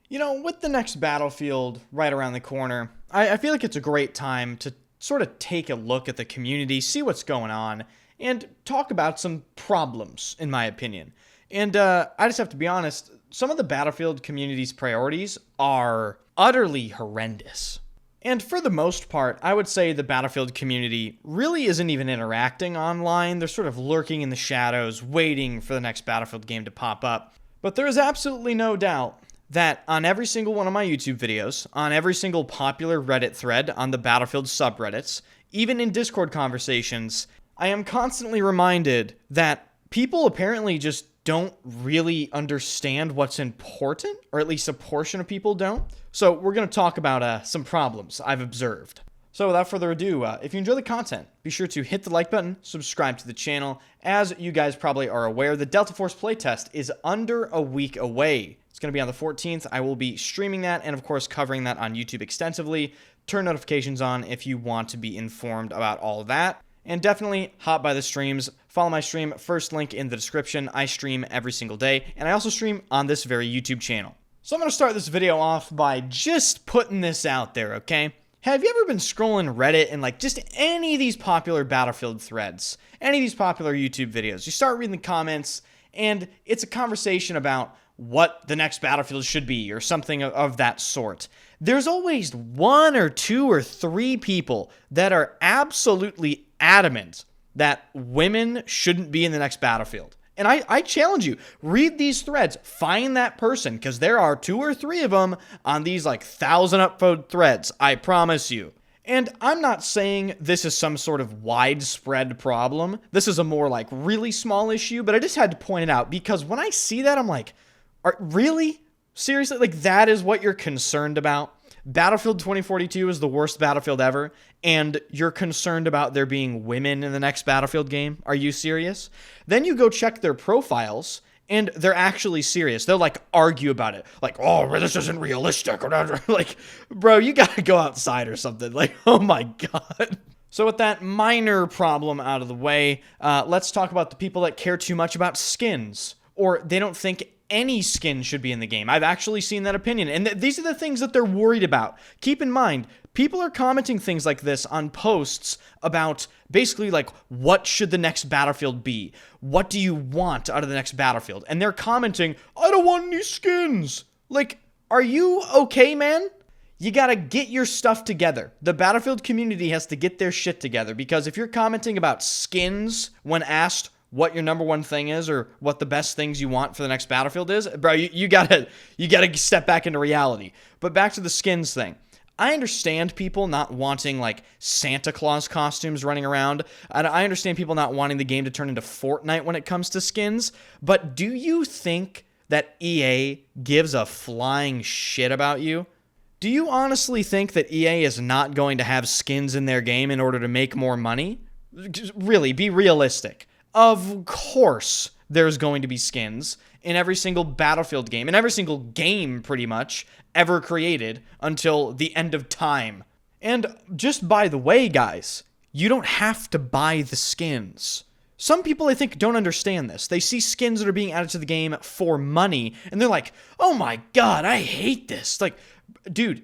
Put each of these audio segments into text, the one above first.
You know, with the next Battlefield right around the corner, I feel like it's a great time to sort of take a look at the community, see what's going on, and talk about some problems, in my opinion. And I just have to be honest, some of the Battlefield community's priorities are utterly horrendous. And for the most part, I would say the Battlefield community really isn't even interacting online. They're sort of lurking in the shadows, waiting for the next Battlefield game to pop up. But there is absolutely no doubt that on every single one of my YouTube videos, on every single popular Reddit thread, on the Battlefield subreddits, even in Discord conversations, I am constantly reminded that people apparently just don't really understand what's important, or at least a portion of people don't. So we're going to talk about some problems I've observed. So without further ado, if you enjoy the content, be sure to hit the like button, subscribe to the channel. As you guys probably are aware, the Delta Force playtest is under a week away. It's going to be on the 14th. I will be streaming that and, of course, covering that on YouTube extensively. Turn notifications on if you want to be informed about all of that. And definitely hop by the streams. Follow my stream, first link in the description. I stream every single day, and I also stream on this very YouTube channel. So I'm going to start this video off by just putting this out there, okay? Have you ever been scrolling Reddit and like just any of these popular Battlefield threads, any of these popular YouTube videos? You start reading the comments, and it's a conversation about what the next Battlefield should be or something of that sort. There's always one or two or three people that are absolutely adamant that women shouldn't be in the next Battlefield. And I challenge you, read these threads, find that person, because there are two or three of them on these like 1,000 upvote threads, I promise you. And I'm not saying this is some sort of widespread problem. This is a more like really small issue, but I just had to point it out because when I see that, I'm like, really? Seriously? Like, that is what you're concerned about? Battlefield 2042 is the worst Battlefield ever, and you're concerned about there being women in the next Battlefield game? Are you serious? Then you go check their profiles, and they're actually serious. They'll, like, argue about it. Like, oh, this isn't realistic. Like, bro, you gotta go outside or something. Like, oh my god. So with that minor problem out of the way, let's talk about the people that care too much about skins, or they don't think any skin should be in the game. I've actually seen that opinion, and these are the things that they're worried about. Keep in mind, people are commenting things like this on posts about basically like, what should the next Battlefield be? What do you want out of the next Battlefield? And they're commenting, I don't want any skins. Like, are you okay, man? You gotta get your stuff together. The Battlefield community has to get their shit together, because if you're commenting about skins when asked what your number one thing is or what the best things you want for the next Battlefield is, bro, you gotta step back into reality. But back to the skins thing. I understand people not wanting like Santa Claus costumes running around, and I understand people not wanting the game to turn into Fortnite when it comes to skins, but do you think that EA gives a flying shit about you? Do you honestly think that EA is not going to have skins in their game in order to make more money? Really, be realistic. Of course, there's going to be skins in every single Battlefield game, in every single game, pretty much, ever created until the end of time. And just by the way, guys, you don't have to buy the skins. Some people, I think, don't understand this. They see skins that are being added to the game for money, and they're like, oh my god, I hate this. Like, dude,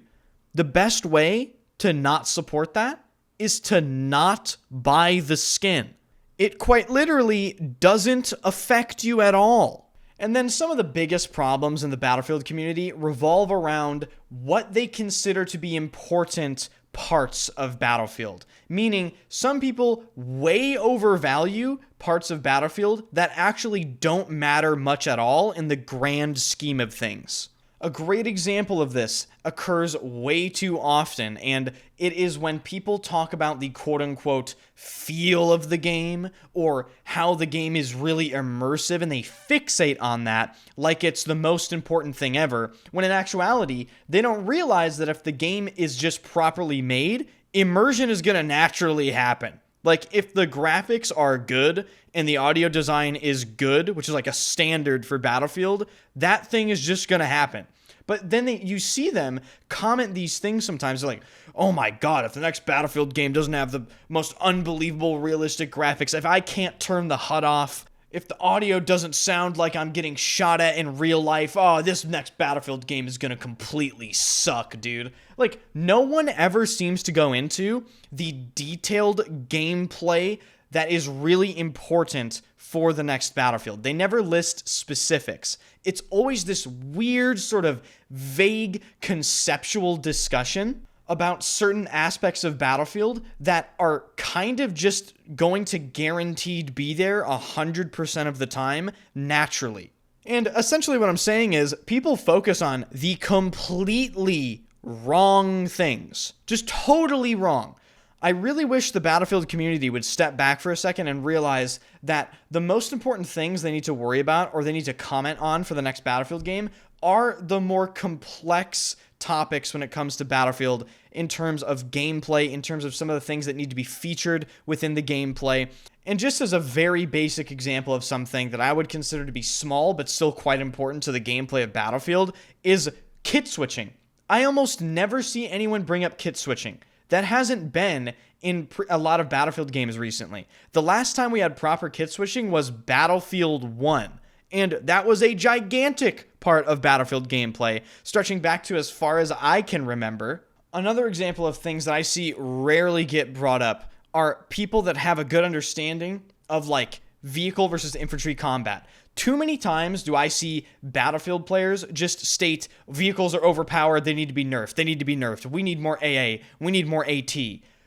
the best way to not support that is to not buy the skin. It quite literally doesn't affect you at all. And then some of the biggest problems in the Battlefield community revolve around what they consider to be important parts of Battlefield. Meaning, some people way overvalue parts of Battlefield that actually don't matter much at all in the grand scheme of things. A great example of this occurs way too often, and it is when people talk about the quote-unquote feel of the game, or how the game is really immersive, and they fixate on that like it's the most important thing ever, when in actuality, they don't realize that if the game is just properly made, immersion is going to naturally happen. Like, if the graphics are good and the audio design is good, which is like a standard for Battlefield, that thing is just going to happen. But then you see them comment these things sometimes. They're like, oh my god, if the next Battlefield game doesn't have the most unbelievable realistic graphics, if I can't turn the HUD off, If the audio doesn't sound like I'm getting shot at in real life, oh, this next Battlefield game is gonna completely suck, dude. Like, no one ever seems to go into the detailed gameplay that is really important for the next Battlefield. They never list specifics. It's always this weird sort of vague conceptual discussion about certain aspects of Battlefield that are kind of just going to guaranteed be there 100% of the time naturally. And essentially what I'm saying is people focus on the completely wrong things. Just totally wrong. I really wish the Battlefield community would step back for a second and realize that the most important things they need to worry about or they need to comment on for the next Battlefield game are the more complex topics when it comes to Battlefield in terms of gameplay, in terms of some of the things that need to be featured within the gameplay. And just as a very basic example of something that I would consider to be small but still quite important to the gameplay of Battlefield is kit switching. I almost never see anyone bring up kit switching. That hasn't been in a lot of Battlefield games recently. The last time we had proper kit switching was Battlefield 1. And that was a gigantic part of Battlefield gameplay, stretching back to as far as I can remember. Another example of things that I see rarely get brought up are people that have a good understanding of like vehicle versus infantry combat. Too many times do I see Battlefield players just state vehicles are overpowered, they need to be nerfed, they need to be nerfed, we need more AA, we need more AT.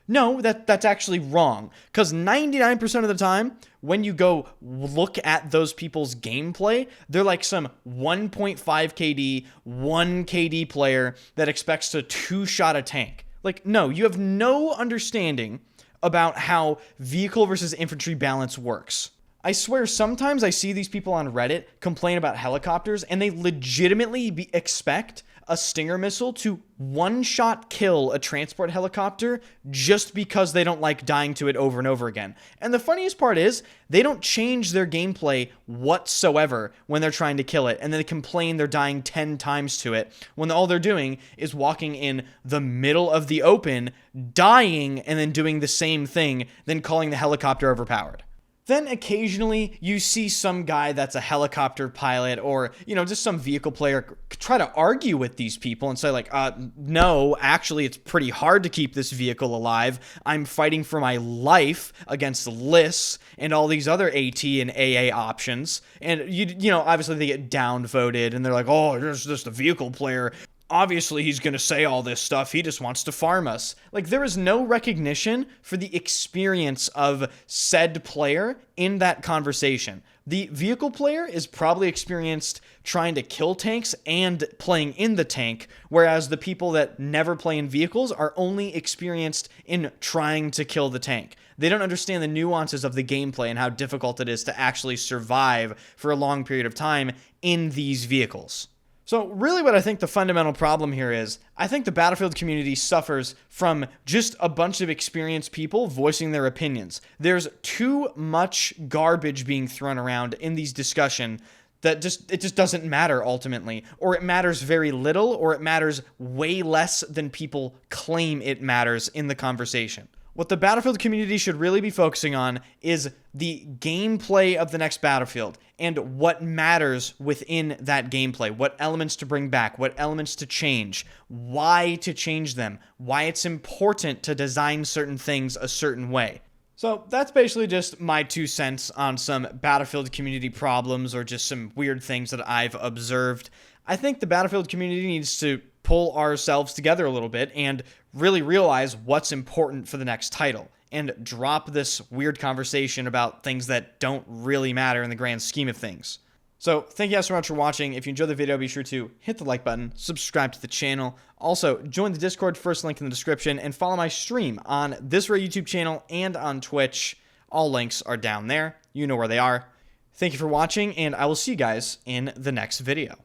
No, that's actually wrong, because 99% of the time, when you go look at those people's gameplay, they're like some 1.5 KD, 1 KD player that expects to two-shot a tank. Like, no, you have no understanding about how vehicle versus infantry balance works. I swear, sometimes I see these people on Reddit complain about helicopters, and they legitimately expect a Stinger missile to one-shot kill a transport helicopter just because they don't like dying to it over and over again. And the funniest part is, they don't change their gameplay whatsoever when they're trying to kill it, and then they complain they're dying 10 times to it, when all they're doing is walking in the middle of the open, dying, and then doing the same thing, then calling the helicopter overpowered. Then occasionally you see some guy that's a helicopter pilot or, just some vehicle player try to argue with these people and say like, no, actually it's pretty hard to keep this vehicle alive. I'm fighting for my life against LIS and all these other AT and AA options. And, obviously they get downvoted and they're like, oh, there's just a vehicle player. Obviously, he's going to say all this stuff. He just wants to farm us. Like, there is no recognition for the experience of said player in that conversation. The vehicle player is probably experienced trying to kill tanks and playing in the tank, whereas the people that never play in vehicles are only experienced in trying to kill the tank. They don't understand the nuances of the gameplay and how difficult it is to actually survive for a long period of time in these vehicles. So really what I think the fundamental problem here is, I think the Battlefield community suffers from just a bunch of experienced people voicing their opinions. There's too much garbage being thrown around in these discussions that it just doesn't matter ultimately, or it matters very little, or it matters way less than people claim it matters in the conversation. What the Battlefield community should really be focusing on is the gameplay of the next Battlefield and what matters within that gameplay, what elements to bring back, what elements to change, why to change them, why it's important to design certain things a certain way. So that's basically just my 2 cents on some Battlefield community problems or just some weird things that I've observed. I think the Battlefield community needs to pull ourselves together a little bit and really realize what's important for the next title and drop this weird conversation about things that don't really matter in the grand scheme of things. So thank you guys so much for watching. If you enjoyed the video, be sure to hit the like button, subscribe to the channel. Also, join the Discord, first link in the description, and follow my stream on this YouTube channel and on Twitch. All links are down there. You know where they are. Thank you for watching, and I will see you guys in the next video.